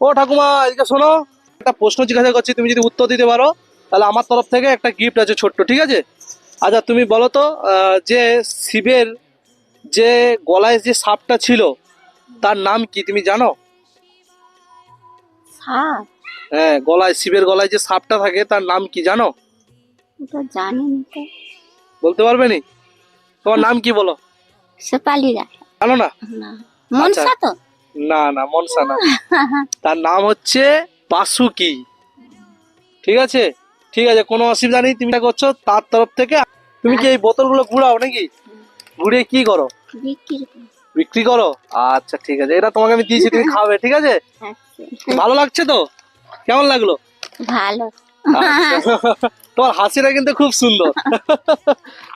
ও ঠাকুমা, এদিকে শোনো, একটা প্রশ্ন জিজ্ঞাসা করছি, তুমি যদি উত্তর দিতে পারো তাহলে আমার তরফ থেকে একটা গিফট আছে ছোট্ট, ঠিক আছে? আচ্ছা তুমি বলো তো, যে শিবের যে গলায় যে সাপটা ছিল তার নাম কি তুমি জানো? সাপ? হ্যাঁ, গলায়, শিবের গলায় যে সাপটা থাকে তার নাম কি জানো? তো জানি না তো। বলতে পারবে নি? তোমার নাম কি বলো? সুপালি রাখ জানো না? না। আচ্ছা, মনসা তো? না না, মনসা না। তার নাম হচ্ছে বাসুকি। ঠিক আছে, ঠিক আছে, কোনো অসুবিধা নেই, তুমি যা করছো তার তরফ থেকে। তুমি কি এই বোতলগুলো ঘুরাও নাকি? ঘুরিয়ে কি করো? বিক্রি করি। বিক্রি করো? আচ্ছা ঠিক আছে, এটা তোমাকে আমি দিয়েছি, তুমি খাবে, ঠিক আছে? আচ্ছা, ভালো লাগছে তো? কেমন লাগলো? ভালো। আচ্ছা। তোমার হাসিটা কিন্তু খুব সুন্দর।